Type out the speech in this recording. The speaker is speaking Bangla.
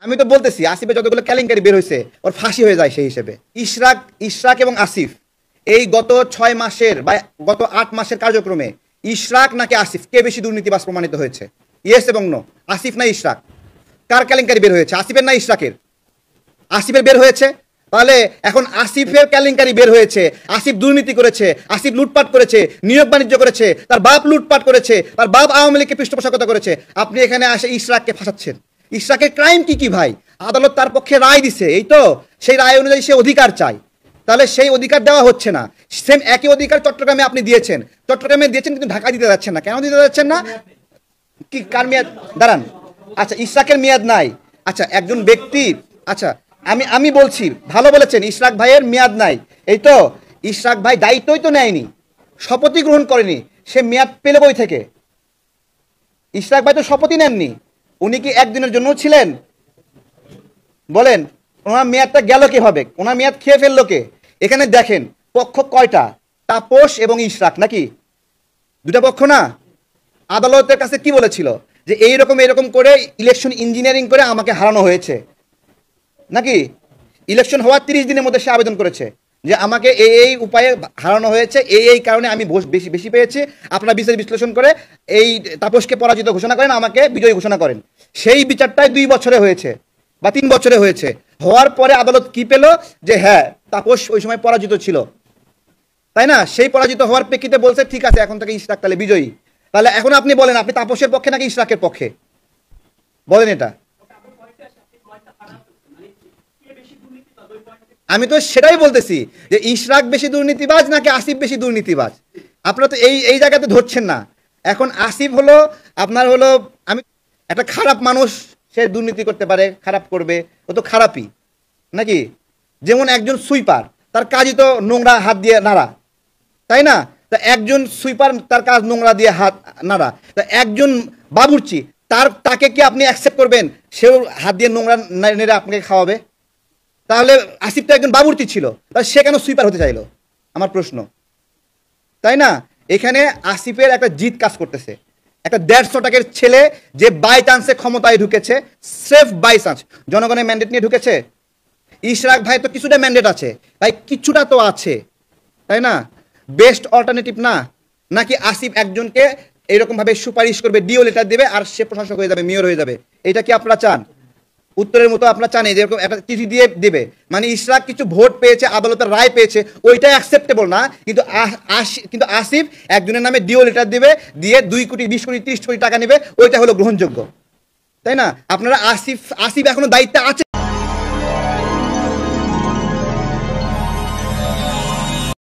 আমি তো বলতেছি আসিফের যতগুলো কেলেঙ্কারি বের হয়েছে ওর ফাঁসি হয়ে যায় সেই হিসেবে। ইশরাক ইশরাক এবং আসিফ এই গত 6 মাসের বা গত 8 মাসের কার্যক্রমে ইশরাক নাকি আসিফ কে বেশি দুর্নীতিবাজ প্রমাণিত হয়েছে? ইয়েস এবং নো। আসিফ না ইশরাক? কার কেলেঙ্কারি বের হয়েছে, আসিফের না ইশরাকের? আসিফের বের হয়েছে। তাহলে এখন আসিফের কেলেঙ্কারি বের হয়েছে, আসিফ দুর্নীতি করেছে, আসিফ লুটপাট করেছে, নিয়োগ বাণিজ্য করেছে, তার বাপ লুটপাট করেছে, তার বাপ আওয়ামী লীগকে পৃষ্ঠপোষকতা করেছে। আপনি এখানে আসে ইশরাককে ফাঁসাচ্ছেন। ইশরাকের ক্রাইম কি কি ভাই? আদালত তার পক্ষে রায় দিছে, এই তো সেই রায় অনুযায়ী সে অধিকার চায়, তাহলে সেই অধিকার দেওয়া হচ্ছে না। সেম একই অধিকার চট্টগ্রামে আপনি দিয়েছেন, চট্টগ্রামে দিয়েছেন কিন্তু ঢাকা দিতে যাচ্ছেন না। কেন দিতে যাচ্ছেন না? কি কার মেয়াদ? দাঁড়ান, আচ্ছা ইশরাকের মেয়াদ নাই। আচ্ছা একজন ব্যক্তি, আচ্ছা আমি বলছি ভালো বলেছেন, ইশরাক ভাইয়ের মেয়াদ নাই, এই তো ইশরাক ভাই দায়িত্বই তো নেয়নি, শপথই গ্রহণ করেনি, সে মেয়াদ পেলে বই থেকে। ইশরাক ভাই তো শপথই নেননি, উনি কি একদিনের জন্য ছিলেন? বলেন, ওনার মেয়াদটা গেল কিভাবে? ওনার মেয়াদ খেয়ে ফেললো কে? এখানে দেখেন পক্ষ কয়টা, তাপস এবং ইশরাক নাকি? দুটা পক্ষ না? আদালতের কাছে কি বলেছিল যে এইরকম করে ইলেকশন ইঞ্জিনিয়ারিং করে আমাকে হারানো হয়েছে নাকি? ইলেকশন হওয়ার 30 দিনের মধ্যে সে আবেদন করেছে যে আমাকে এই উপায়ে হারানো হয়েছে, এই কারণে আমি বেশি পেয়েছি, আপনারা বিচার বিশ্লেষণ করে এই তাপসকে পরাজিত ঘোষণা করেন, আমাকে বিজয়ী ঘোষণা করেন। সেই বিচারটাই 2 বছরে হয়েছে বা 3 বছরে হয়েছে। হওয়ার পরে আদালত কি পেল যে হ্যাঁ তাপস ওই সময় পরাজিত ছিল, তাই না? সেই পরাজিত হওয়ার প্রেক্ষিতে বলছে ঠিক আছে এখন থেকে ইশরাক তাহলে বিজয়ী। তাহলে এখন আপনি বলেন, আপনি তাপসের পক্ষে নাকি ইশরাকের পক্ষে? বলেন এটা। আমি তো সেটাই বলতেছি যে ইশরাক বেশি দুর্নীতিবাজ নাকি আসিফ বেশি দুর্নীতিবাজ। আপনারা তো এই জায়গাতে ধরছেন না। এখন আসিফ হলো আপনার হলো, আমি একটা খারাপ মানুষ, সে দুর্নীতি করতে পারে, খারাপ করবে, ও তো খারাপই নাকি? যেমন একজন সুইপার, তার কাজই তো নোংরা হাত দিয়ে নাড়া, তাই না? তা একজন সুইপার তার কাজ নোংরা দিয়ে হাত নাড়া, তা একজন বাবুর্চি তাকে কি আপনি অ্যাকসেপ্ট করবেন সেও হাত দিয়ে নোংরা নেড়ে আপনাকে খাওয়াবে? তাহলে আসিফ তো একজন বাবুর্চি ছিল, তাহলে সে কেন সুইপার হতে চাইলো? আমার প্রশ্ন, তাই না? এখানে আসিফের একটা জিত কাজ করতেছে। একটা 150 টাকার ছেলে যে বাই চান্সে ক্ষমতায় ঢুকেছে, সেফ বাই চান্স, জনগণের ম্যান্ডেট নিয়ে ঢুকেছে। ইশরাক ভাই তো কিছুটা ম্যান্ডেট আছে, তাই কিছুটা তো আছে, তাই না? বেস্ট অল্টারনেটিভ না? নাকি আসিফ একজনকে এরকম ভাবে সুপারিশ করবে, ডিও লেটার দেবে আর সে প্রশাসক হয়ে যাবে, মেয়র হয়ে যাবে? এটা কি আপনারা চান? উত্তরের মতো আপনারা চান যেরকম একটা চিঠি দিয়ে দেবে, মানে ইশরাক কিছু ভোট পেয়েছে, আদালতের রায় পেয়েছে, ওইটাই অ্যাকসেপ্টেবল না, কিন্তু আসিফ একজনের নামে ডিও লেটার দিবে, দিয়ে 2 কোটি 20 কোটি 30 কোটি টাকা নেবে, ওইটা হলো গ্রহণযোগ্য, তাই না? আপনারা আসিফ এখনো দায়িত্বে আছে